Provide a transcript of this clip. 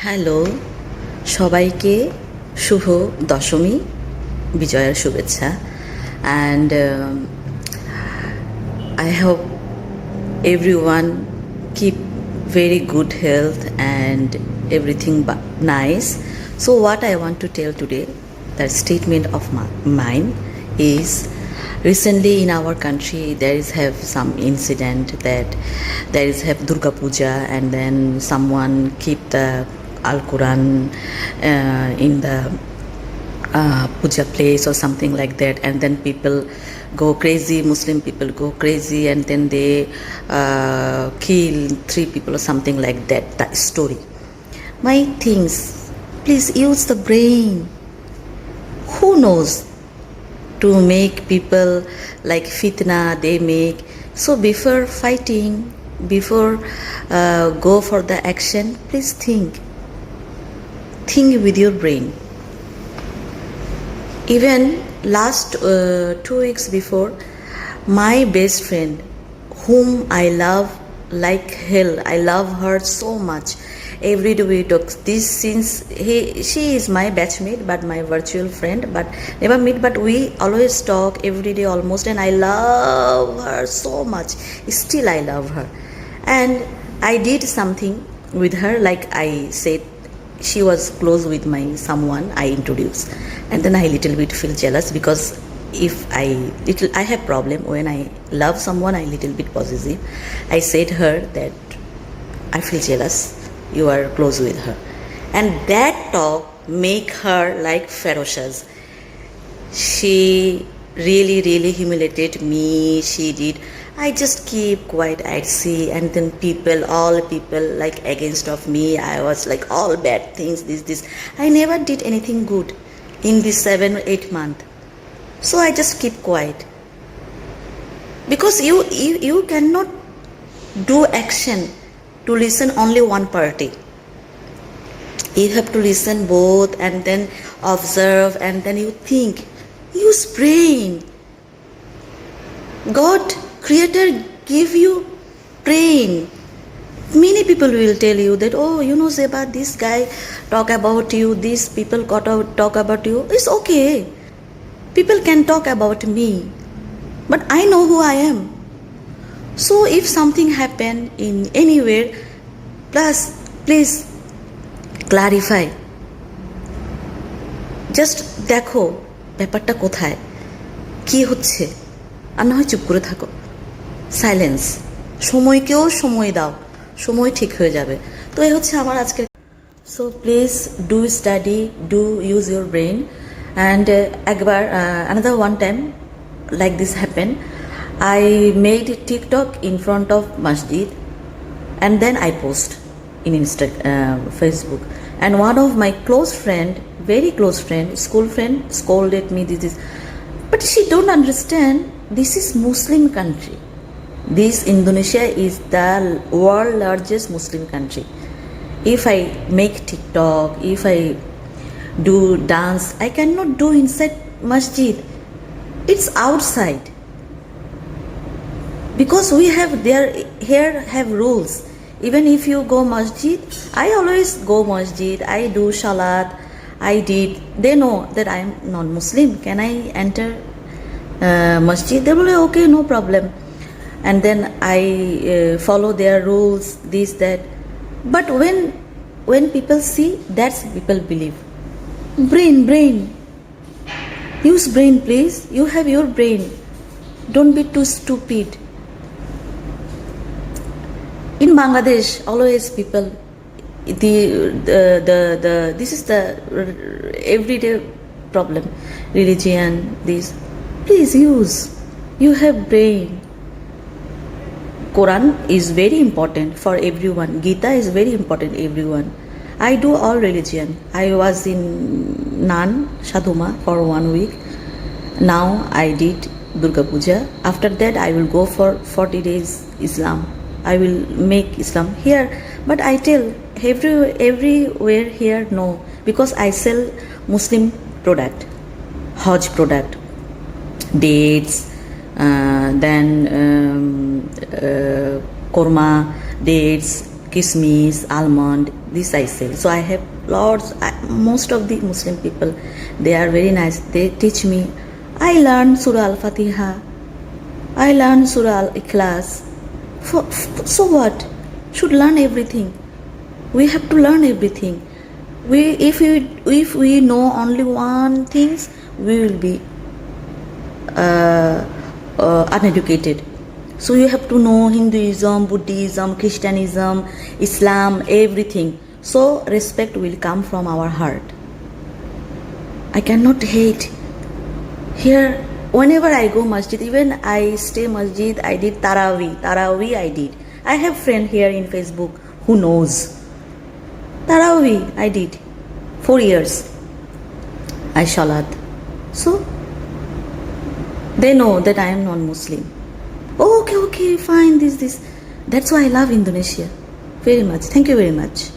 Hello, সবাইকে শুভ দশমী বিজয়ার শুভেচ্ছা। And I hope everyone keep very good health and everything nice. So what I want to tell today, that statement of mine is, recently in our country there is have some incident that there is have Durga Puja and then someone keep the Al Quran in the puja place or something like that, and then people go crazy, Muslim people go crazy, and then they kill 3 people or something like that. That story, my things, please use the brain. Who knows, to make people like fitna they make. So before fighting, before go for the action, please think with your brain. Even last 2 weeks before, my best friend, whom I love like hell, I love her so much. Every day we talk. This since she is my batchmate, but my virtual friend, but never meet. But we always talk every day almost, and I love her so much. Still, I love her, and I did something with her. Like I said, she was close with my someone I introduced, and then I little bit feel jealous because if I have problem when I love someone, I little bit possessive. I said her that I feel jealous, you are close with her, and that talk make her like ferocious. She really humiliated me. She did. I just keep quiet, I'd see, and then all people like against of me. I was like all bad things, this. I never did anything good in this 7 or 8 months. So I just keep quiet. Because you cannot do action to listen only one party. You have to listen both and then observe and then you think. Use brain. God, Creator, give you brain. Many people will tell you that, oh, you know, Zeba, this guy talk about you, these people talk about you. It's okay. People can talk about me, but I know who I am. So if something happen in anywhere, please clarify. Just দেখো ব্যাপারটা কোথায়, কি হচ্ছে, আর না হয় চুপ করে থাকো। সাইলেন্স। সময়কেও সময় দাও, সময় ঠিক হয়ে যাবে। তো এই হচ্ছে আমার আজকে। So please do study, do use your brain. And একবার another one time like this happened. I made TikTok in front of masjid and then I post in Facebook, and one of my close friend, very close friend, school friend, scolded me this, but she don't understand, this is Muslim country. This Indonesia is the world largest Muslim country. If I make TikTok, if I do dance, I cannot do inside masjid. It's outside. Because we have here have rules. Even if you go masjid, I always go masjid, I do salat, they know that I am non-Muslim. Can I enter masjid? They will say, okay, no problem. And then I follow their rules, this, that. But when people see, that's people believe. Brain. Use brain, please. You have your brain. Don't be too stupid. In Bangladesh, always people, this is the everyday problem. Religion, this. Please use. You have brain. Quran is very important for everyone. Gita is very important everyone. I do all religion. I was in Nan Shaduma for 1 week. Now I did Durga Puja. After that I will go for 40 days Islam. I will make Islam here. But I tell everywhere here no, because I sell Muslim product, Hajj product, dates, then korma, dates, kismis, almond, This I say. So I have lots. Most of the Muslim people, they are very nice. They teach me. I learned Surah Al-Fatiha. I learned Surah Al-Ikhlas. So what? Should learn everything. We have to learn everything. If we know only one things, we will be uneducated. So you have to know Hinduism, Buddhism, Christianism, Islam, everything. So respect will come from our heart. I cannot hate. Here, whenever I go masjid, even I stay masjid, I did Taraweeh I did. I have friend here in Facebook who knows. Taraweeh I did 4 years. I shalat. So they know that I am non-Muslim. Okay, fine, this. That's why I love Indonesia very much. Thank you very much.